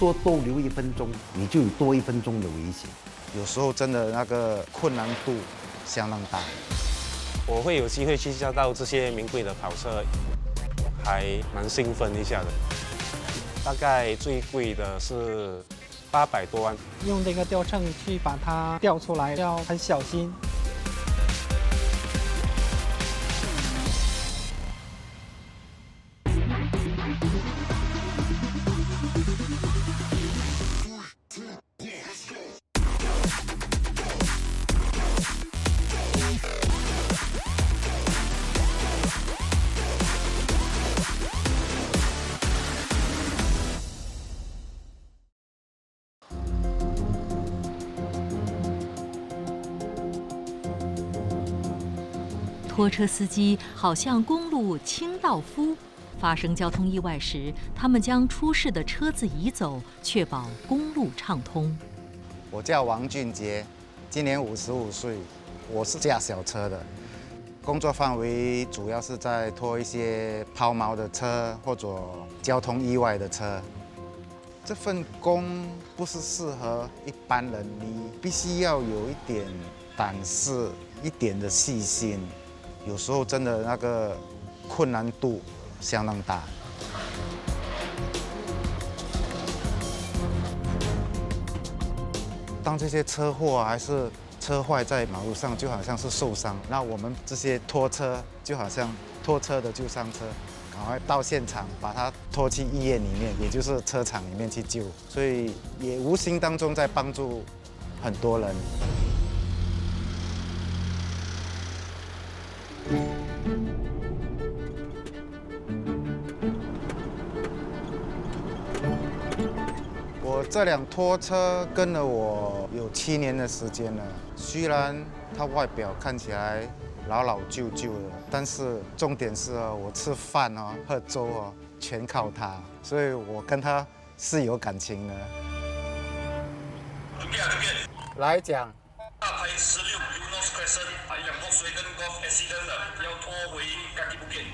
多逗留1分钟，你就有多1分钟的危险。有时候真的那个困难度相当大。我会有机会去驾到这些名贵的跑车，还蛮兴奋一下的。大概最贵的是800多万。用这个吊秤去把它吊出来，要很小心。拖车司机好像公路清道夫，发生交通意外时，他们将出事的车子移走，确保公路畅通。我叫王俊杰，今年55岁，我是驾小车的，工作范围主要是在拖一些抛锚的车或者交通意外的车。这份工不是适合一般人，你必须要有一点胆识，一点的细心。有时候真的那个困难度相当大。当这些车祸还是车坏在马路上，就好像是受伤。那我们这些拖车就好像拖车的救伤车，赶快到现场把它拖去医院里面，也就是车厂里面去救。所以也无形当中在帮助很多人。我这辆拖车跟了我有7年的时间了，虽然它外表看起来老老旧旧的，但是重点是我吃饭喝粥全靠它，所以我跟它是有感情的。来讲。大牌16 Eunos Crescent，一辆 Volkswagen Golf Accident 的，要拖回Kaki Bukit。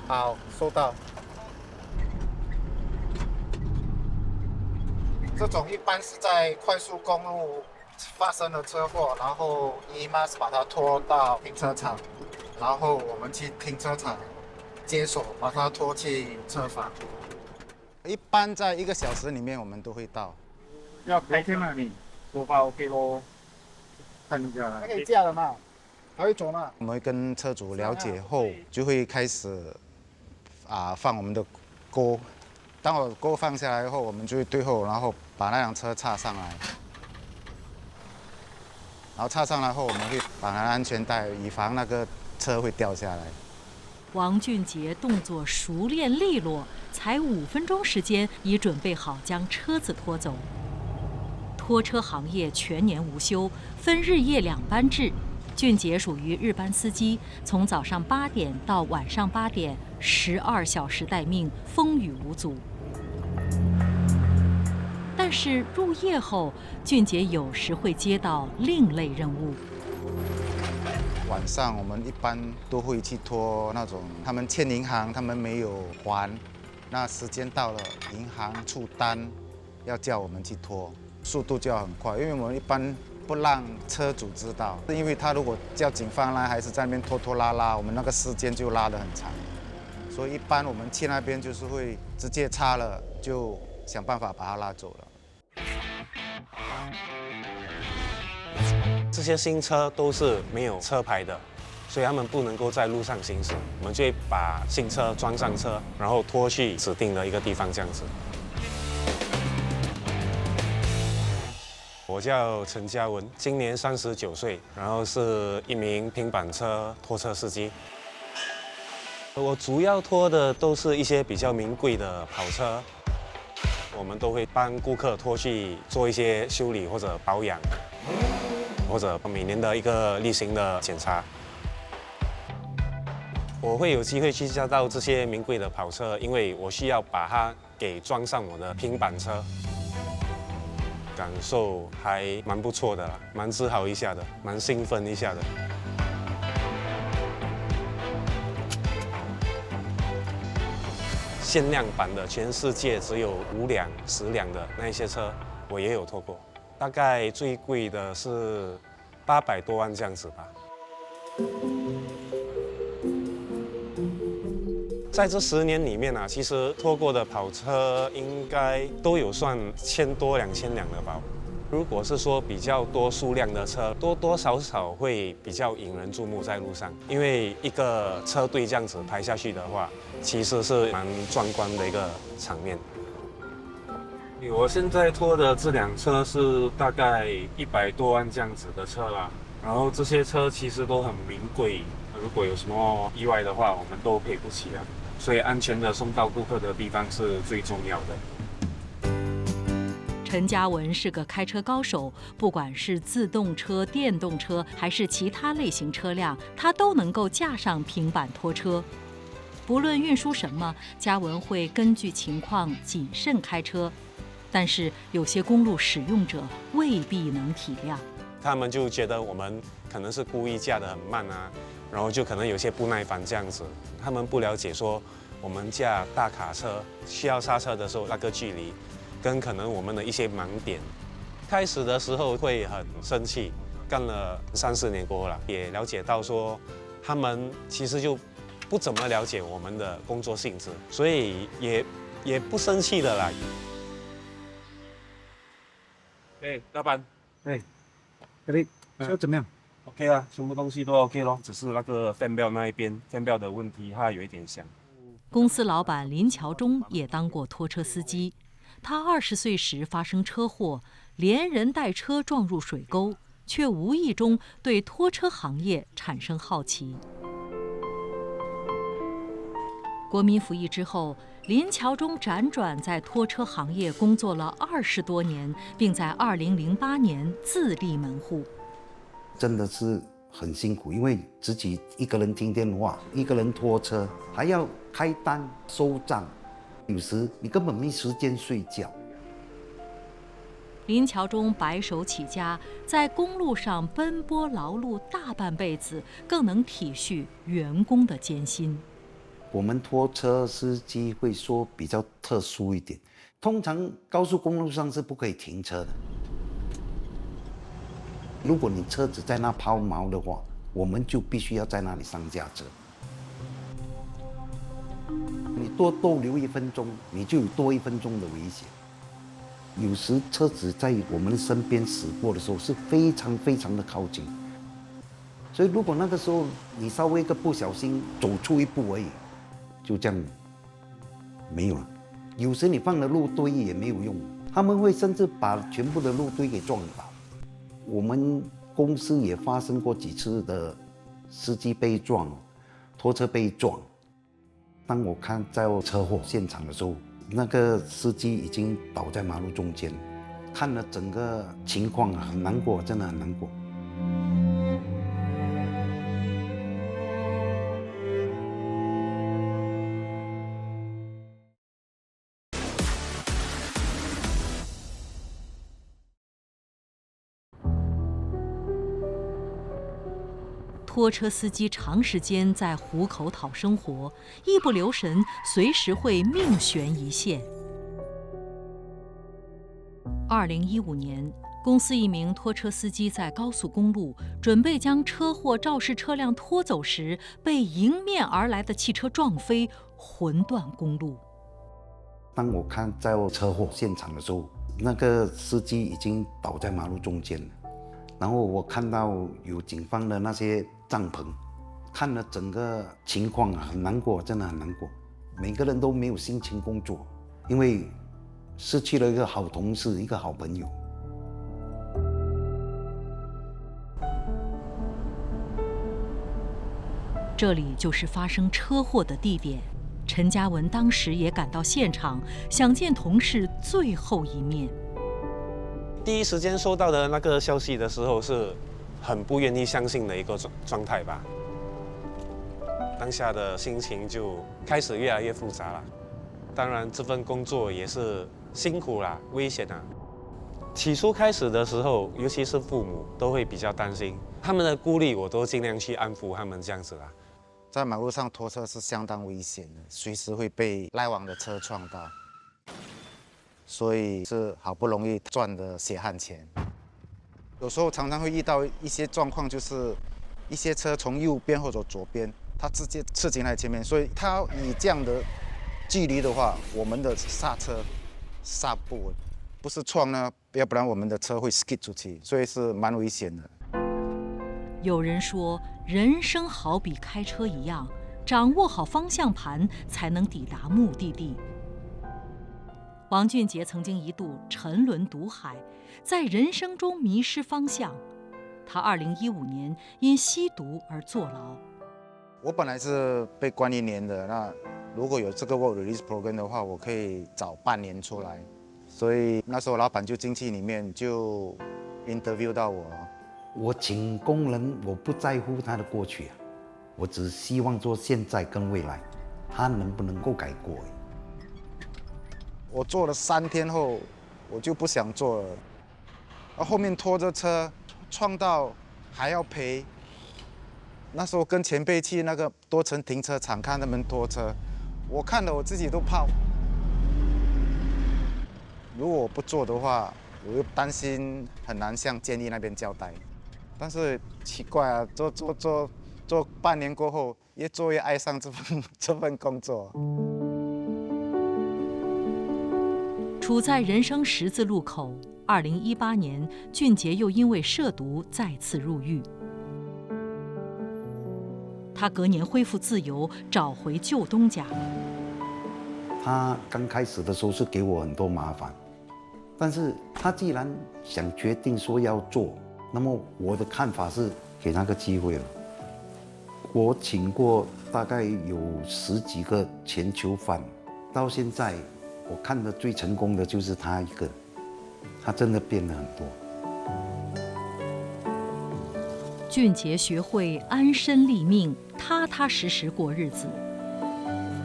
好，收到。这种一般是在快速公路发生了车祸，然后EMAS把它拖到停车场，然后我们去停车场接手，把它拖去车房。一般在1个小时里面我们都会到。要开天吗你？说法 OK 咯。看一下。还可以架的嘛？还会走嘛？我们会跟车主了解后，就会开始放我们的钩。当我钩放下来后，我们就会对后，然后把那辆车插上来。然后插上来后，我们会绑上安全带，以防那个车会掉下来。王俊杰动作熟练利落，才5分钟时间已准备好将车子拖走。拖车行业全年无休，分日夜2班制。俊杰属于日班司机，从早上8点到晚上8点，12小时待命，风雨无阻。但是入夜后，俊杰有时会接到另类任务。晚上我们一般都会去拖那种他们欠银行，他们没有还，那时间到了，银行出单要叫我们去拖，速度就要很快，因为我们一般不让车主知道，因为他如果叫警方来，还是在那边拖拖拉拉，我们那个时间就拉得很长。所以一般我们去那边就是会直接插了，就想办法把它拉走了。这些新车都是没有车牌的，所以他们不能够在路上行驶。我们就会把新车装上车，然后拖去指定的一个地方，这样子。我叫陈嘉文，今年39岁，然后是一名平板车拖车司机。我主要拖的都是一些比较名贵的跑车，我们都会帮顾客拖去做一些修理或者保养，或者每年的一个例行的检查。我会有机会去驾到这些名贵的跑车，因为我需要把它给装上我的平板车。感受还蛮不错的啦，蛮自豪一下的，蛮兴奋一下的。限量版的，全世界只有5辆、10辆的那一些车，我也有拖过。大概最贵的是800多万这样子吧。在这10年里面啊，其实拖过的跑车应该都有算1000多、2000辆了吧。如果是说比较多数量的车，多多少少会比较引人注目在路上，因为一个车队这样子排下去的话，其实是蛮壮观的一个场面。我现在拖的这辆车是大概100多万这样子的车啦，然后这些车其实都很名贵，如果有什么意外的话，我们都赔不起啊，所以安全的送到顾客的地方是最重要的。陈嘉文是个开车高手，不管是自动车、电动车还是其他类型车辆，他都能够架上平板拖车。不论运输什么，嘉文会根据情况谨慎开车。但是有些公路使用者未必能体谅，他们就觉得我们可能是故意驾得很慢啊，然后就可能有些不耐烦这样子。他们不了解说我们驾大卡车需要刹车的时候那个距离，跟可能我们的一些盲点。开始的时候会很生气，干了3、4年过后了，也了解到说他们其实就不怎么了解我们的工作性质，所以也不生气的啦。老板，车怎么样 ？OK 啊，全部东西都 OK 咯，只是那个 fan belt 那一边 fan belt 的问题，它有一点响。公司老板林桥忠也当过拖车司机，他20岁时发生车祸，连人带车撞入水沟，却无意中对拖车行业产生好奇。国民服役之后，林桥忠辗转在拖车行业工作了20多年，并在2008年自立门户。真的是很辛苦，因为自己一个人听电话，一个人拖车，还要开单收账，有时你根本没时间睡觉。林桥忠白手起家，在公路上奔波劳碌大半辈子，更能体恤员工的艰辛。我们拖车司机会说比较特殊一点，通常高速公路上是不可以停车的。如果你车子在那抛锚的话，我们就必须要在那里上架车。你多逗留1分钟，你就有多1分钟的危险。有时车子在我们身边驶过的时候是非常非常的靠近，所以如果那个时候你稍微一个不小心走出一步而已，就这样没有了。有时你放了路堆也没有用，他们会甚至把全部的路堆给撞倒。我们公司也发生过几次的司机被撞，拖车被撞。当我看在车祸现场的时候，那个司机已经倒在马路中间，看了整个情况很难过，真的很难过。拖车司机长时间在虎口讨生活，一不留神，随时会命悬一线。2015年，公司一名拖车司机在高速公路准备将车祸肇事车辆拖走时，被迎面而来的汽车撞飞，魂断公路。当我看在车祸现场的时候，那个司机已经倒在马路中间了。然后我看到有警方的那些帐篷，看了整个情况很难过，真的很难过。每个人都没有心情工作，因为失去了一个好同事，一个好朋友。这里就是发生车祸的地点。陈嘉文当时也赶到现场，想见同事最后一面。第一时间收到的那个消息的时候，是很不愿意相信的一个状态吧。当下的心情就开始越来越复杂了。当然，这份工作也是辛苦啦、危险啊。起初开始的时候，尤其是父母都会比较担心，他们的顾虑我都尽量去安抚他们这样子啦。在马路上拖车是相当危险的，随时会被来往的车撞到，所以是好不容易赚的血汗钱。有时候常常会遇到一些状况，就是一些车从右边或者左边，它直接刺进来前面，所以它以这样的距离的话，我们的刹车刹不稳，不是撞呢，要不然我们的车会 skid 出去，所以是蛮危险的。有人说，人生好比开车一样，掌握好方向盘才能抵达目的地。王俊杰曾经一度沉沦毒海，在人生中迷失方向。他2015年因吸毒而坐牢。我本来是被关1年的，那如果有这个 work release program 的话，我可以早半年出来。所以那时候老板就进去里面就 interview 到我。我请工人，我不在乎他的过去啊，我只希望做现在跟未来，他能不能够改过而已。我做了3天后，我就不想做了。后面拖着车撞到还要赔。那时候跟前辈去那个多层停车场看他们拖车，我看了我自己都怕。如果我不做的话，我又担心很难向监狱那边交代。但是奇怪啊，做半年过后，越做越爱上这份工作。处在人生十字路口，2018年，俊杰又因为涉毒再次入狱。他隔年恢复自由，找回旧东家。他刚开始的时候是给我很多麻烦，但是他既然想决定说要做，那么我的看法是给他个机会了。我请过大概有10几个前囚犯，到现在我看的最成功的就是他一个，他真的变了很多。俊杰学会安身立命，踏踏实实过日子。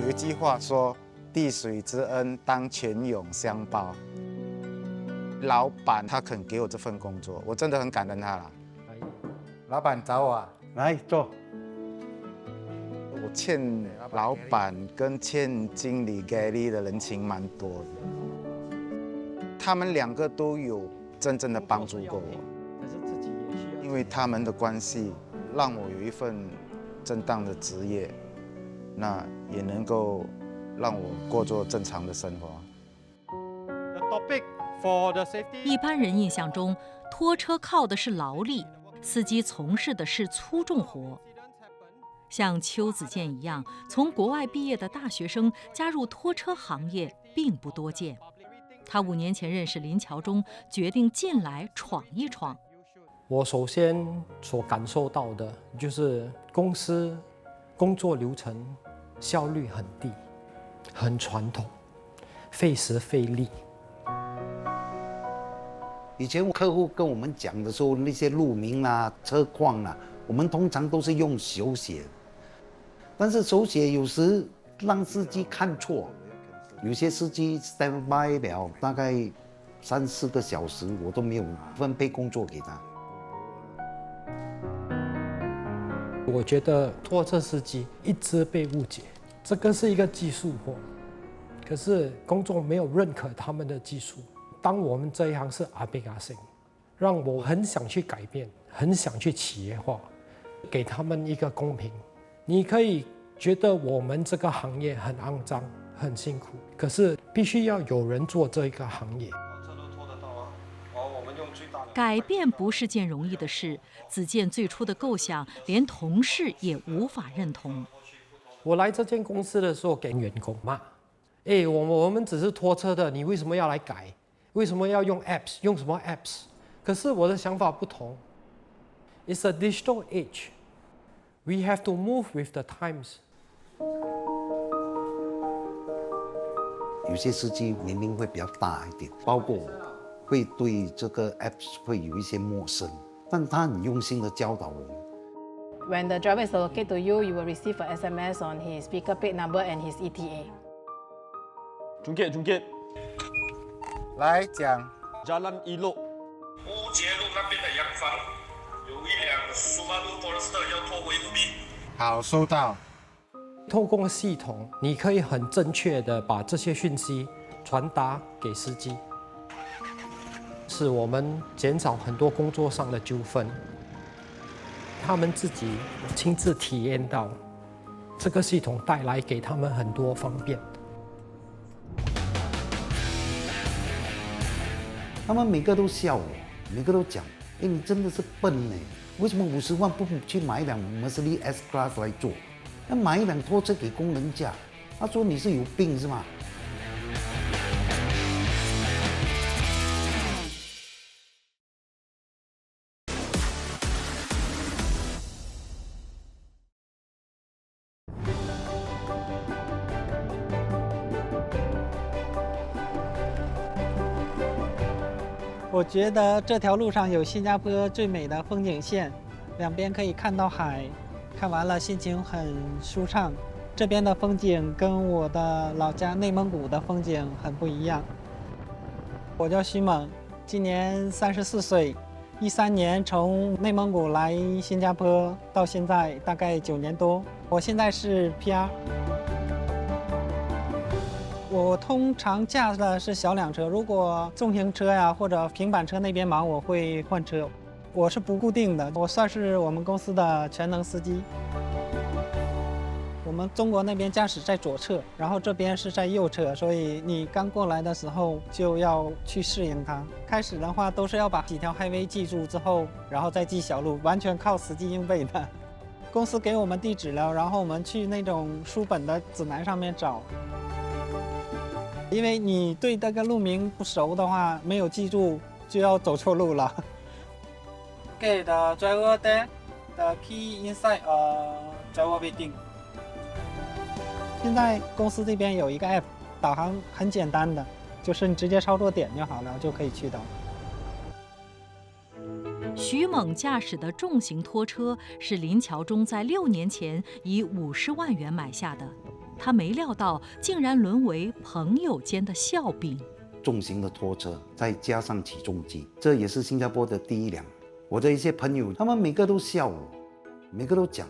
有一句话说：“滴水之恩，当泉涌相报。”老板他肯给我这份工作，我真的很感恩他了。老板找我，来坐。我欠老板跟欠经理 Gary 的人情蛮多的，他们2个都有真正的帮助过我。因为他们的关系，让我有一份正当的职业，那也能够让我过着正常的生活。一般人印象中，拖车靠的是劳力，司机从事的是粗重活。像邱子健一样从国外毕业的大学生加入拖车行业并不多见。他5年前认识林乔中，决定进来闯一闯。我首先所感受到的就是公司工作流程效率很低，很传统，费时费力。以前客户跟我们讲的时候，那些路名啊、车况啊，我们通常都是用手写，但是手写有时让司机看错，有些司机 stand by 了大概3、4个小时，我都没有分配工作给他。我觉得拖车司机一直被误解，这个是一个技术活，可是公众没有认可他们的技术。当我们这一行是阿贝阿星，让我很想去改变，很想去企业化，给他们一个公平。你可以觉得我们这个行业很肮脏、很辛苦，可是必须要有人做这个行业。改变不是件容易的事，子健最初的构想，连同事也无法认同。我来这间公司的时候，给员工骂：“我们只是拖车的，你为什么要来改？为什么要用 apps？ 用什么 apps？” 可是我的想法不同。It's a digital age. We have to move with the times. 有些司机年龄会比较大一点，包括我，会对这个 apps 会有一些陌生，但他很用心的教导我们。When the driver is allocated to you, you will receive an SMS on his speaker plate number and his ETA. Jungkit. 来讲 Jalan Elok. 乌节路那边的洋房有一辆 Subaru Forester 要拖回 UB。好，收到。透过系统，你可以很正确的把这些讯息传达给司机，使我们减少很多工作上的纠纷。他们自己亲自体验到这个系统带来给他们很多方便。他们每个都笑我，每个都讲：“哎，你真的是笨呢！为什么50万不去买一辆 Mercedes S Class 来做？要买一辆拖车给工人驾？”他说：“你是有病是吗？”我觉得这条路上有新加坡最美的风景线，两边可以看到海，看完了心情很舒畅。这边的风景跟我的老家内蒙古的风景很不一样。我叫徐猛，今年34岁，13年从内蒙古来新加坡，到现在大概9年多。我现在是 PR。我通常驾的是小辆车，如果重型车呀或者平板车那边忙，我会换车。我是不固定的，我算是我们公司的全能司机。我们中国那边驾驶在左侧，然后这边是在右侧，所以你刚过来的时候就要去适应它。开始的话都是要把几条 highway 记住之后，然后再记小路，完全靠死记硬背的。公司给我们地址了，然后我们去那种书本的指南上面找。因为你对这个路名不熟的话，没有记住就要走错路了。Okay, the driver there, the key inside driver waiting. 现在公司这边有一个 app， 导航很简单的，就是你直接操作点就好了，就可以去到。徐猛驾驶的重型拖车是林桥中在6年前以50万元买下的。他没料到，竟然沦为朋友间的笑柄。重型的拖车，再加上起重机，这也是新加坡的第一辆。我的一些朋友，他们每个都笑我，每个都讲：“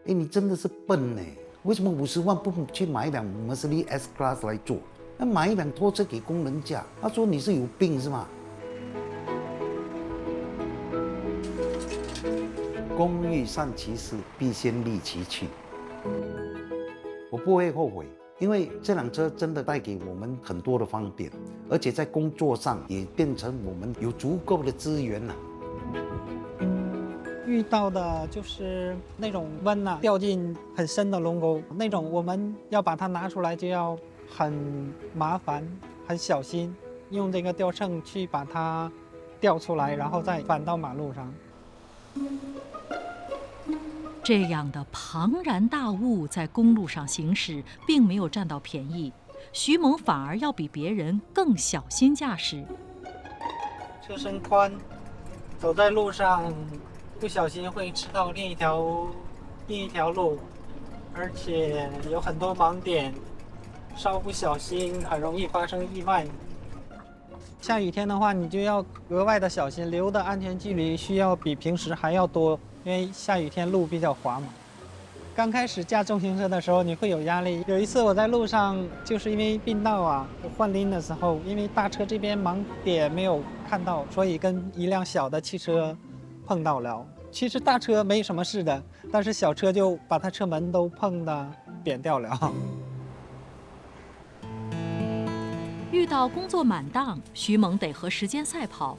哎，你真的是笨呢！为什么50万不去买一辆 Mercedes S Class 来做？要买一辆拖车给工人驾？”他说：“你是有病是吗？”工欲善其事，必先利其器。我不会后悔，因为这辆车真的带给我们很多的方便，而且在工作上也变成我们有足够的资源了。遇到的就是那种弯呐，掉进很深的龙沟，那种我们要把它拿出来就要很麻烦、很小心，用这个吊秤去把它吊出来，然后再反到马路上。这样的庞然大物在公路上行驶，并没有占到便宜，徐猛反而要比别人更小心驾驶。车身宽，走在路上不小心会吃到另一条路，而且有很多盲点，稍不小心很容易发生意外。下雨天的话，你就要额外的小心，留的安全距离需要比平时还要多，因为下雨天路比较滑嘛。刚开始驾重型车的时候，你会有压力。有一次我在路上，就是因为并道啊，我换拎的时候，因为大车这边盲点没有看到，所以跟一辆小的汽车碰到了。其实大车没什么事的，但是小车就把它车门都碰得扁掉了。遇到工作满档，徐猛得和时间赛跑。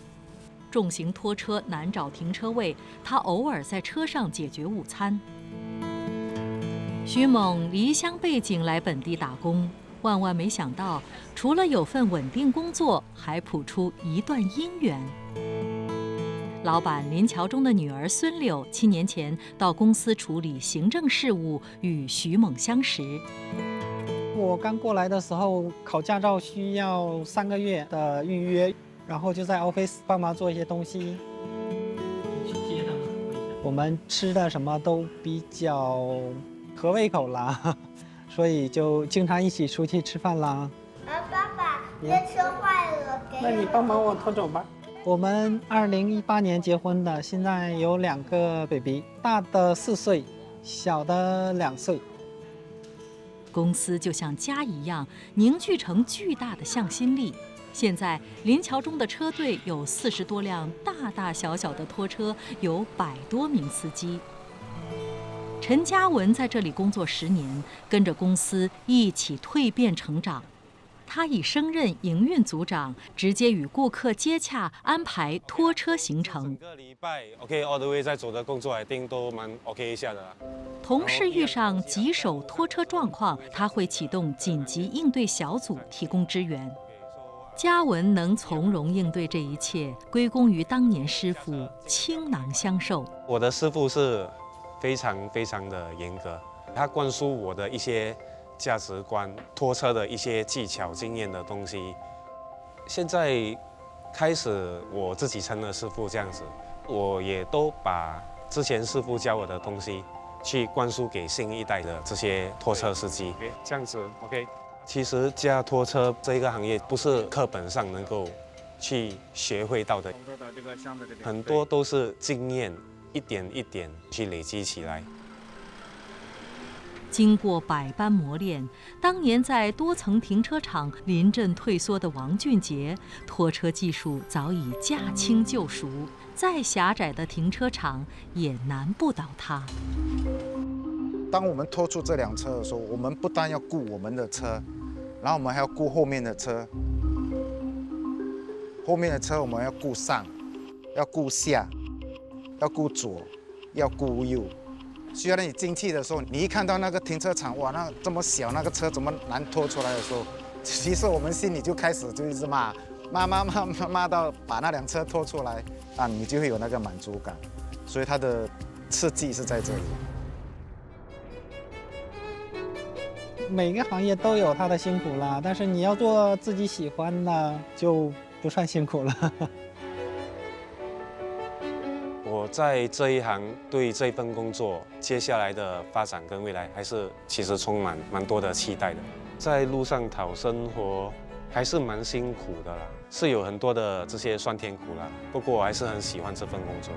重型拖车难找停车位，他偶尔在车上解决午餐。徐猛离乡背井来本地打工，万万没想到，除了有份稳定工作，还谱出一段姻缘。老板林桥中的女儿孙柳7年前到公司处理行政事务，与徐猛相识。我刚过来的时候，考驾照需要3个月的预约，然后就在 office 帮忙做一些东西。去接他们。我们吃的什么都比较合胃口啦，所以就经常一起出去吃饭啦。爸爸，这车坏了，那你帮忙我拖走吧。我们2018年结婚的，现在有2个 baby， 大的4岁，小的2岁。公司就像家一样，凝聚成巨大的向心力。现在林桥中的车队有40多辆大大小小的拖车，有100多名司机。陈嘉文在这里工作10年，跟着公司一起蜕变成长。他已升任营运组长，直接与顾客接洽，安排拖车行程。整个礼拜 OK all the way 在走的工作，一定都蛮 OK 一下的啦。同事遇上棘手拖车状况，他会启动紧急应对小组提供支援。嘉文能从容应对这一切，归功于当年师傅倾囊相授。我的师傅是非常非常的严格，他灌输我的一些价值观、拖车的一些技巧、经验的东西。现在开始我自己成了师傅这样子，我也都把之前师傅教我的东西去灌输给新一代的这些拖车司机。这样子 OK。其实驾拖车这一个行业不是课本上能够去学会到的，很多都是经验一点一点去累积起来。经过百般磨练，当年在多层停车场临阵退缩的王俊杰，拖车技术早已驾轻就熟，再狭窄的停车场也难不倒他。当我们拖出这辆车的时候，我们不但要顾我们的车，然后我们还要顾后面的车。后面的车我们要顾上，要顾下，要顾左，要顾右。需要你进去的时候，你一看到那个停车场，哇，那这么小，那个车怎么难拖出来的时候，其实我们心里就开始就一直骂到把那辆车拖出来啊，你就会有那个满足感。所以它的刺激是在这里。每个行业都有它的辛苦啦，但是你要做自己喜欢的，就不算辛苦了。我在这一行对这份工作接下来的发展跟未来，还是其实充满蛮多的期待的。在路上讨生活还是蛮辛苦的啦，是有很多的这些酸甜苦辣，不过我还是很喜欢这份工作。